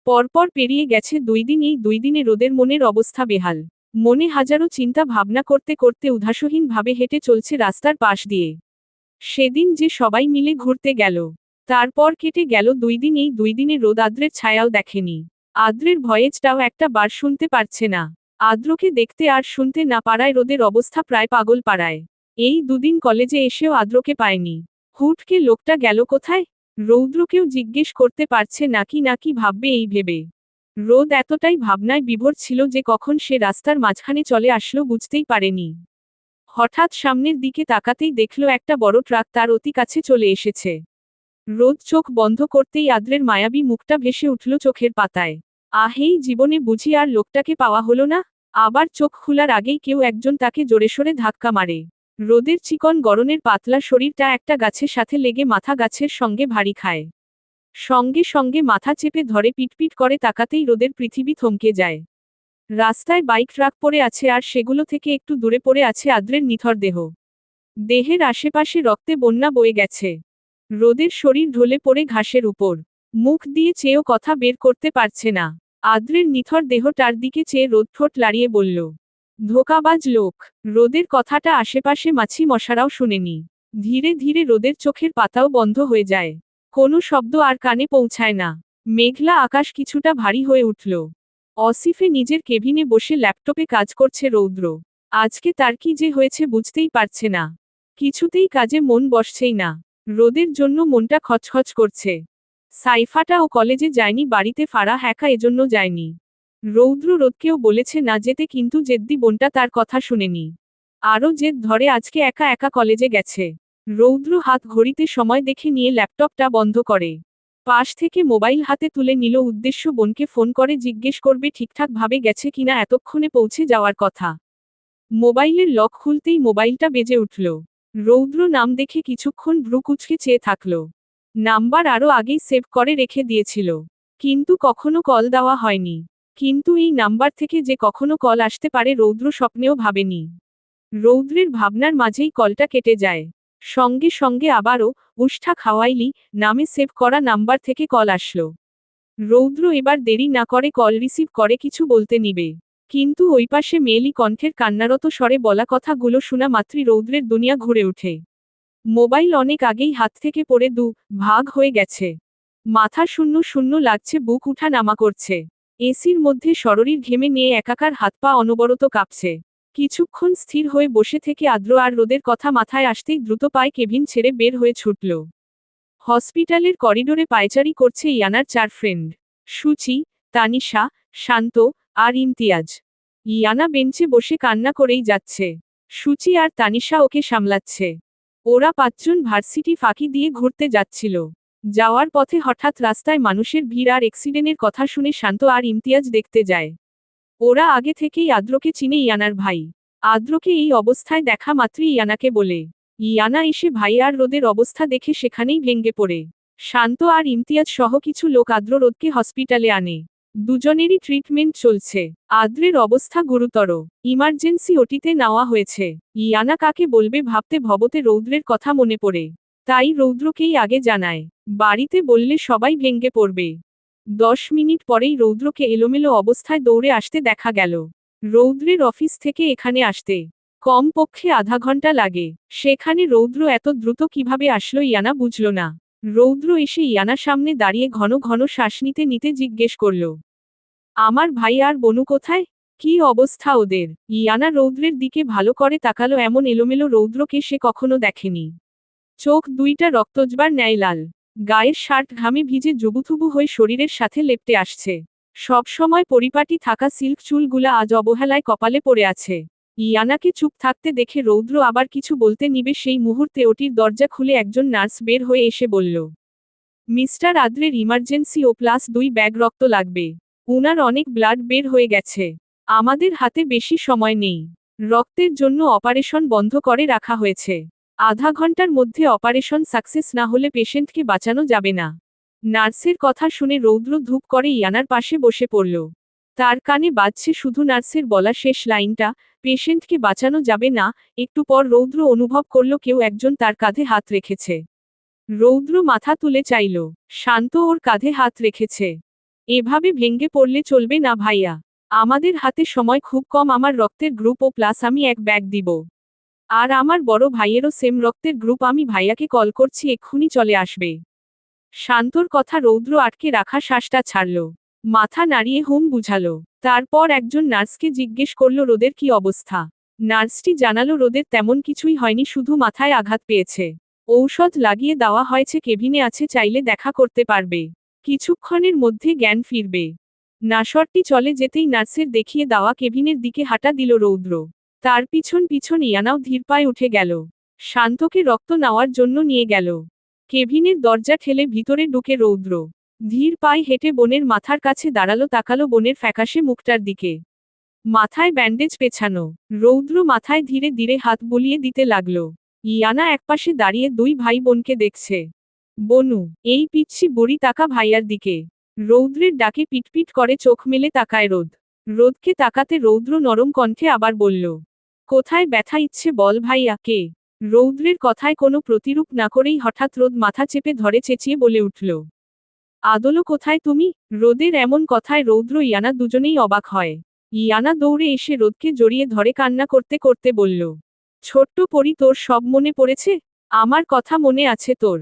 পরপর পেরিয়ে গেছে 2 দিন। এই 2 দিনে রোদের মনের অবস্থা বেহাল। মনে হাজারো চিন্তা ভাবনা করতে করতে উদাসীন ভাবে হেঁটে চলছে রাস্তার পাশ দিয়ে। সেদিন যে সবাই মিলে ঘুরতে গেল, তারপর কেটে গেল 2 দিন। এই 2 দিনে রোদ আদ্রের ছায়াও দেখেনি। আদ্রের ভয়েসটাও একটা বার শুনতে পারছে না। আদ্রকে দেখতে আর শুনতে না পারায় রোদের অবস্থা প্রায় পাগল পাড়ায়। এই 2 দিন কলেজে এসেও আদ্রকে পায়নি। হুটকে লোকটা গেল কোথায়? রৌদ্রকেও জিজ্ঞেস করতে পারছে নাকি নাকি ভাববে এই ভেবে রোদ এতটাই ভাবনায় বিভোর ছিল যে কখন সে রাস্তার মাঝখানে চলে আসলো বুঝতেই পারেনি। হঠাৎ সামনের দিকে তাকাতেই দেখল একটা বড় ট্রাক তার অতি কাছে চলে এসেছে। রোদ চোখ বন্ধ করতেই আদ্রের মায়াবী মুখটা ভেসে উঠল চোখের পাতায়। আহেই জীবনে বুঝি আর লোকটাকে পাওয়া হলো না। আবার চোখ খোলার আগেই কেউ একজন তাকে জোরেশোরে ধাক্কা মারে। রোদের চিকন গড়নের পাতলা শরীরটা একটা গাছের সাথে লেগে মাথা গাছের সঙ্গে ভারী খায়। সঙ্গে সঙ্গে মাথা চেপে ধরে পিটপিট করে তাকাতেই রোদের পৃথিবী থমকে যায়। রাস্তায় বাইক ট্রাক পড়ে আছে আর সেগুলো থেকে একটু দূরে পড়ে আছে আদ্রের নিথর দেহ। দেহের আশেপাশে রক্তে বন্যা বয়ে গেছে। রোদের শরীর ঢলে পড়ে ঘাসের উপর। মুখ দিয়ে চেয়েও কথা বের করতে পারছে না। আদ্রের নিথর দেহটার দিকে চেয়ে রোদ ঠোঁট লাড়িয়ে বলল, ধোঁকাবাজ লোক। রোদের কথাটা আশেপাশে মাছি মশারাও শুনেনি। ধীরে ধীরে রোদের চোখের পাতাও বন্ধ হয়ে যায়। কোনো শব্দ আর কানে পৌঁছায় না। মেঘলা আকাশ কিছুটা ভারী হয়ে উঠল। অসিফে নিজের কেবিনে বসে ল্যাপটপে কাজ করছে রৌদ্র। আজকে তার কি যে হয়েছে বুঝতেই পারছে না। কিছুতেই কাজে মন বসছেই না। রোদের জন্য মনটা খচখচ করছে। সাইফাটাও কলেজে যায়নি, বাড়িতে ফারাহ একা এজন্য যায়নি। রৌদ্র রোদকেও বলেছে না যেতে, কিন্তু জেদ্দি বোনটা তার কথা শুনেনি। আরও জেদ ধরে আজকে একা একা কলেজে গেছে। রৌদ্র হাত ঘড়িতে সময় দেখে নিয়ে ল্যাপটপটা বন্ধ করে পাশ থেকে মোবাইল হাতে তুলে নিল। উদ্দেশ্য বোনকে ফোন করে জিজ্ঞেস করবে ঠিকঠাক ভাবে গেছে কিনা, এতক্ষণে পৌঁছে যাওয়ার কথা। মোবাইলের লক খুলতেই মোবাইলটা বেজে উঠল। রৌদ্র নাম দেখে কিছুক্ষণ ভ্রু কুঁচকে চেয়ে থাকল। নাম্বার আরও আগেই সেভ করে রেখে দিয়েছিল, কিন্তু কখনো কল দেওয়া হয়নি। কিন্তু এই নাম্বার থেকে যে কখনো কল আসতে পারে রৌদ্র স্বপ্নেও ভাবেনি। রৌদ্রের ভাবনার মাঝেই কলটা কেটে যায়। সঙ্গে সঙ্গে আবারও উষ্ঠা খাওয়াইলি নামে সেভ করা নাম্বার থেকে কল আসলো। রৌদ্র এবার দেরি না করে কল রিসিভ করে কিছু বলতে নিবে, কিন্তু ওই পাশে মেয়েলি কণ্ঠের কান্নারত স্বরে বলা কথাগুলো শোনা মাত্রই রৌদ্রের দুনিয়া ঘুরে ওঠে। মোবাইল অনেক আগেই হাত থেকে পড়ে ভাগ হয়ে গেছে। মাথা শূন্য শূন্য লাগছে, বুক উঠা নামা করছে। এসির মধ্যে শরীর ঘেমে নিয়ে একাকার হাত পা অনবরত কাঁপছে। কিছুক্ষণ স্থির হয়ে বসে থেকে আদ্র আর রোদের কথা মাথায় আসতেই দ্রুত পায়ে কেবিন ছেড়ে বের হয়ে ছুটল। হসপিটালের করিডোরে পায়চারি করছে ইয়ানার 4 ফ্রেন্ড, সুচি, তানিশা, শান্ত আর ইমতিয়াজ। ইয়ানা বেঞ্চে বসে কান্না করেই যাচ্ছে। সুচি আর তানিশা ওকে সামলাচ্ছে। ওরা 5 জন ভার্সিটি ফাঁকি দিয়ে ঘুরতে যাচ্ছিল। যাওয়ার পথে হঠাৎ রাস্তায় মানুষের ভিড় আর অ্যাক্সিডেন্টের কথা শুনে শান্ত আর ইমতিয়াজ দেখতে যায়। ওরা আগে থেকেই আদ্রকে চিনে ইয়ানার ভাই। আদ্রকে এই অবস্থায় দেখা মাত্রই ইয়ানাকে বলে। ইয়ানা এসে ভাই আর রোদের অবস্থা দেখে সেখানেই ভেঙে পড়ে। শান্ত আর ইমতিয়াজ সহ কিছু লোক আদ্র রোদকে হসপিটালে আনে। দুজনেরই ট্রিটমেন্ট চলছে। আদ্রের অবস্থা গুরুতর, ইমার্জেন্সি ওটিতে নেওয়া হয়েছে। ইয়ানা কাকে বলবে ভাবতে ভবতে রৌদ্রের কথা মনে পড়ে। তাই রৌদ্রকেই আগে জানায়। বাড়িতে বললে সবাই ভেঙে পড়বে। 10 মিনিট পরেই রৌদ্রকে এলোমেলো অবস্থায় দৌড়ে আসতে দেখা গেল। রৌদ্রের অফিস থেকে এখানে আসতে কমপক্ষে আধা ঘন্টা লাগে। সেখানে রৌদ্র এত দ্রুত কিভাবে আসলো ইয়ানা বুঝল না। রৌদ্র এসে ইয়ানার সামনে দাঁড়িয়ে ঘন ঘন শ্বাস নিতে নিতে জিজ্ঞেস করল, আমার ভাই আর বনু কোথায়? কি অবস্থা ওদের? ইয়ানা রৌদ্রের দিকে ভালো করে তাকালো। এমন এলোমেলো রৌদ্রকে সে কখনো দেখেনি। চোখ দুইটা রক্তজবার ন্যায় লাল। গায়ের শার্ট ঘামে ভিজে জুবুথুবু হয়ে শরীরের সাথে লেপ্টে আসছে। সব সময় পরিপাটি থাকা সিল্ক চুলগুলা আজ অবহেলায় কপালে পড়ে আছে। ইয়ানাকে চুপ থাকতে দেখে রৌদ্র আবার কিছু বলতে নিবে, সেই মুহূর্তে ওটির দরজা খুলে একজন নার্স বের হয়ে এসে বলল, মিস্টার আদ্রের ইমার্জেন্সি ও +2 ব্যাগ রক্ত লাগবে। উনার অনেক ব্লাড বের হয়ে গেছে। আমাদের হাতে বেশি সময় নেই। রক্তের জন্য অপারেশন বন্ধ করে রাখা হয়েছে। আধা ঘন্টার মধ্যে অপারেশন সাকসেস না হলে পেশেন্টকে বাঁচানো যাবে না। নার্সের কথা শুনে রৌদ্র ধূপ করে ইয়ানার পাশে বসে পড়ল। তার কানে বাজছে শুধু নার্সের বলা শেষ লাইনটা, পেশেন্টকে বাঁচানো যাবে না। একটু পর রৌদ্র অনুভব করল কেউ একজন তার কাঁধে হাত রেখেছে। রৌদ্র মাথা তুলে চাইল। শান্ত ওর কাঁধে হাত রেখেছে। এভাবে ভেঙে পড়লে চলবে না ভাইয়া। আমাদের হাতে সময় খুব কম, আমার রক্তের গ্রুপ ও প্লাস আমি এক ব্যাগ দিব। আর আমার বড় ভাইয়েরও সেম রক্তের গ্রুপ, আমি ভাইয়াকে কল করছি, এক্ষুনি চলে আসবে। শান্তর কথা রৌদ্র আটকে রাখা শ্বাসটা ছাড়ল। মাথা নাড়িয়ে হুম বুঝালো। তারপর একজন নার্সকে জিজ্ঞেস করল রোদের কি অবস্থা। নার্সটি জানালো রোদের তেমন কিছুই হয়নি, শুধু মাথায় আঘাত পেয়েছে। ঔষধ লাগিয়ে দেওয়া হয়েছে, কেবিনে আছে, চাইলে দেখা করতে পারবে। কিছুক্ষণের মধ্যে জ্ঞান ফিরবে। নার্সটি চলে যেতেই নার্সের দেখিয়ে দেওয়া কেবিনের দিকে হাঁটা দিল রৌদ্র। তার পিছন পিছন ইয়ানাও ধীর পায়ে উঠে গেল। শান্তকে রক্ত নেওয়ার জন্য নিয়ে গেল। কেবিনের দরজা ঠেলে ভিতরে ঢুকে রৌদ্র ধীর পায়ে হেঁটে বোনের মাথার কাছে দাঁড়ালো, তাকালো বোনের ফ্যাকাশে মুখটার দিকে। মাথায় ব্যান্ডেজ পেছানো। রৌদ্র মাথায় ধীরে ধীরে হাত বুলিয়ে দিতে লাগলো। ইয়ানা একপাশে দাঁড়িয়ে দুই ভাই বোনকে দেখছে। বনু, এই পিচ্ছি বুড়ি, তাকা ভাইয়ার দিকে। রৌদ্রের ডাকে পিটপিট করে চোখ মেলে তাকায় রোদ। রোদকে তাকাতে রৌদ্র নরম কণ্ঠে আবার বলল, কোথায় ব্যথা ইচ্ছে বল ভাইয়া। কে? রৌদ্রের কথায় কোনো প্রতিরূপ না করেই হঠাৎ রোদ মাথা চেপে ধরে চেঁচিয়ে বলে উঠল, আদলো কোথায় তুমি? রোদের এমন কথায় রৌদ্র ইয়ানা দুজনেই অবাক হয়। ইয়ানা দৌড়ে এসে রোদকে জড়িয়ে ধরে কান্না করতে করতে বলল, ছোট্ট পরি, তোর সব মনে পড়েছে? আমার কথা মনে আছে তোর?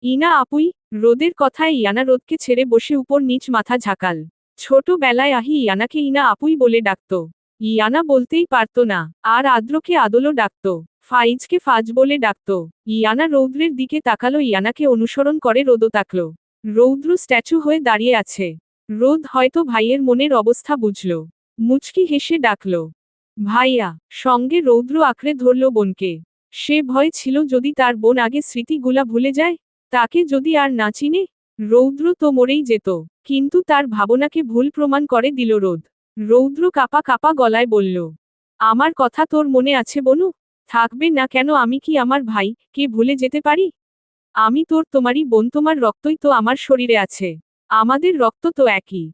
ইনা আপুই। রোদের কথায় ইয়ানা রোদকে ছেড়ে বসে উপর নিচ মাথা ঝাঁকাল। ছোটবেলায় আহি ইয়ানাকে ইনা আপুই বলে ডাকত। ইয়ানা বলতেই পারত না, আর আদ্রকে আদলও ডাকত, ফাইজকে ফাজ বলে ডাকত। ইয়ানা রৌদ্রের দিকে তাকালো, ইয়ানাকে অনুসরণ করে রোদও তাকল। রৌদ্র স্ট্যাচু হয়ে দাঁড়িয়ে আছে। রোদ হয়তো ভাইয়ের মনের অবস্থা বুঝল। মুচকি হেসে ডাকল, ভাইয়া। সঙ্গে রৌদ্র আঁকড়ে ধরল বোনকে। সে ভয় ছিল যদি তার বোন আগে স্মৃতিগুলা ভুলে যায়, তাকে যদি আর না চিনে। রৌদ্র তো মরেই যেত, কিন্তু তার ভাবনাকে ভুল প্রমাণ করে দিল রোদ। রৌদ্র কাপা কাপা গলায় বলল, আমার কথা তোর মনে আছে বনু? থাকবে না কেন? আমি কি আমার ভাই কে ভুলে যেতে পারি? আমি তোর, তোমারই বোন, তোমার রক্তই তো আমার শরীরে আছে। আমাদের রক্ত তো একই।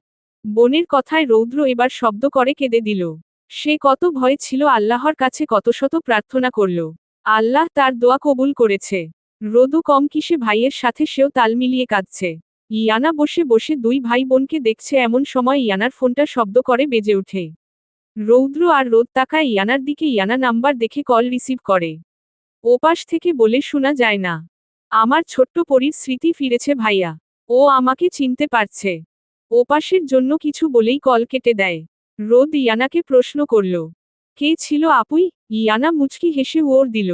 বোনের কথায় রৌদ্র এবার শব্দ করে কেঁদে দিল। সে কত ভয় ছিল, আল্লাহর কাছে কত শত প্রার্থনা করল। আল্লাহ তার দোয়া কবুল করেছে। রোদও কম কিসে, ভাইয়ের সাথে সেও তাল মিলিয়ে কাঁদছে। ইয়ানা বসে বসে দুই ভাই বোনকে দেখছে, এমন সময় ইয়ানার ফোনটা শব্দ করে বেজে ওঠে। রৌদ্র আর রোদ তাকায় ইয়ানার দিকে। ইয়ানা নাম্বার দেখে কল রিসিভ করে। ওপাশ থেকে বলে শোনা যায় না, আমার ছোট্ট পরীর স্মৃতি ফিরেছে ভাইয়া। ও আমাকে চিনতে পারছে। ওপাশের জন্য কিছু বলেই কল কেটে দেয়। রোদ ইয়ানাকে প্রশ্ন করল, কে ছিল আপুই? ইয়ানা মুচকি হেসে ওর দিল,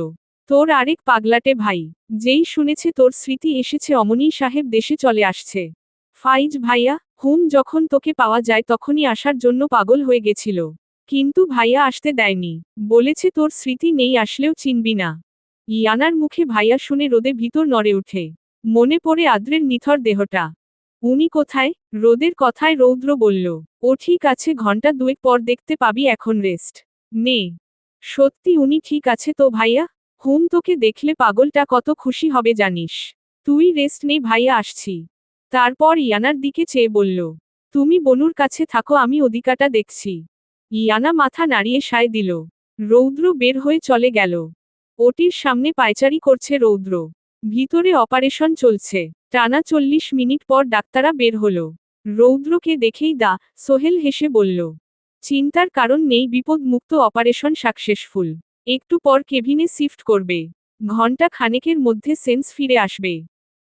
তোর আরেক পাগলাটে ভাই। যেই শুনেছে তোর স্মৃতি এসেছে, অমনি সাহেব দেশে চলে আসছে। ফাইজ ভাইয়া। হুম, যখন তোকে পাওয়া যায় তখনই আসার জন্য পাগল হয়ে গেছিল। কিন্তু ভাইয়া আসতে দেয়নি, বলেছে তোর স্মৃতি নেই, আসলেও চিনবি না। ইয়ানার মুখে ভাইয়া শুনে রোদে ভিতর নড়ে উঠে। মনে পড়ে আদ্রের নিথর দেহটা। উনি কোথায়? রোদের কথায় রৌদ্র বলল, ও ঠিক আছে, ঘন্টা দুয়েক পর দেখতে পাবি, এখন রেস্ট নে। সত্যি উনি ঠিক আছে তো ভাইয়া? হুম, তোকে দেখলে পাগলটা কত খুশি হবে জানিস। তুই রেস্ট নে, ভাইয়া আসছি। তারপর ইয়ানার দিকে চেয়ে বলল, তুমি বনুর কাছে থাকো, আমি ওদিকাটা দেখছি। ইয়ানা মাথা নাড়িয়ে সায় দিল। রৌদ্র বের হয়ে চলে গেল। ওটির সামনে পায়চারি করছে রৌদ্র। ভিতরে অপারেশন চলছে। টানা 40 মিনিট পর ডাক্তাররা বের হলো। রৌদ্রকে দেখেই দা সোহেল হেসে বলল, চিন্তার কারণ নেই, বিপদ মুক্ত, অপারেশন সাকসেসফুল। একটু পর কেবিনে শিফট করবে। ঘন্টা খানেকের মধ্যে সেন্স ফিরে আসবে।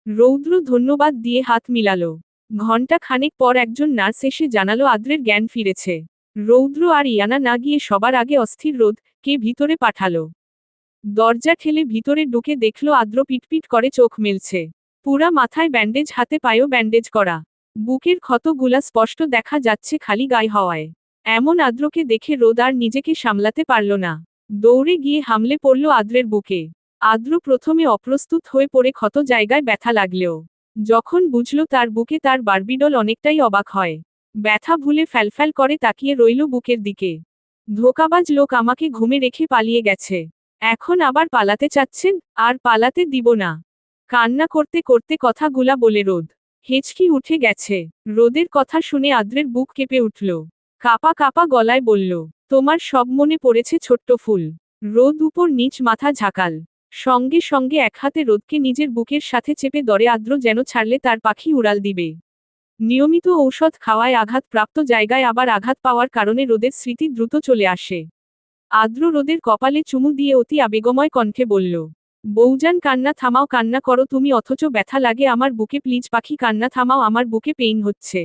রৌদ্র ধন্যবাদ দিয়ে হাত মিলালো। ঘন্টা খানেক পর একজন নার্স এসে জানালো আদ্রের জ্ঞান ফিরেছে। রৌদ্র আর ইয়ানা না গিয়ে সবার আগে অস্থির রোদকে ভিতরে পাঠালো। দরজা ঠেলে ভিতরে ঢুকে দেখল আদ্র পিটপিট করে চোখ মেলছে। পুরা মাথায় ব্যান্ডেজ, হাতে পায়েও ব্যান্ডেজ করা। বুকের ক্ষতগুলা স্পষ্ট দেখা যাচ্ছে খালি গায়ে হওয়ায়। এমন আদ্রকে দেখে রোদ আর নিজেকে সামলাতে পারল না। দৌড়ে গিয়ে হামলে পড়ল আদ্রের বুকে। আদ্র প্রথমে অপ্রস্তুত হয়ে পড়ে, ক্ষত জায়গায় ব্যথা লাগলেও যখন বুঝল তার বুকে তার বারবিডল, অনেকটাই অবাক হয়। ব্যথা ভুলে ফ্যালফ্যাল করে তাকিয়ে রইল বুকের দিকে। ধোঁকাবাজ লোক, আমাকে ঘুমে রেখে পালিয়ে গেছে, এখন আবার পালাতে চাচ্ছেন? আর পালাতে দিব না। কান্না করতে করতে কথাগুলা বলে রোদ হেঁচকি উঠে গেছে। রোদের কথা শুনে আদ্রের বুক কেঁপে উঠল। কাপা কাপা গলায় বলল, তোমার সব মনে পড়েছে ছোট্ট ফুল। রোদ উপর নিচ মাথা ঝাঁকাল। সঙ্গে সঙ্গে এক হাতে রোদকে নিজের বুকের সাথে চেপে ধরে আদ্র যেন ছাড়লে তার পাখি উড়াল দিবে। নিয়মিত ঔষধ খাওয়ায় আঘাতপ্রাপ্ত জায়গায় আবার আঘাত পাওয়ার কারণে রোদের স্মৃতি দ্রুত চলে আসে। আর্দ্র রোদের কপালে চুমু দিয়ে অতি আবেগময় কণ্ঠে বলল, বউজান কান্না থামাও, কান্না করো তুমি, অথচ ব্যথা লাগে আমার বুকে, প্লিজ পাখি কান্না থামাও, আমার বুকে পেইন হচ্ছে।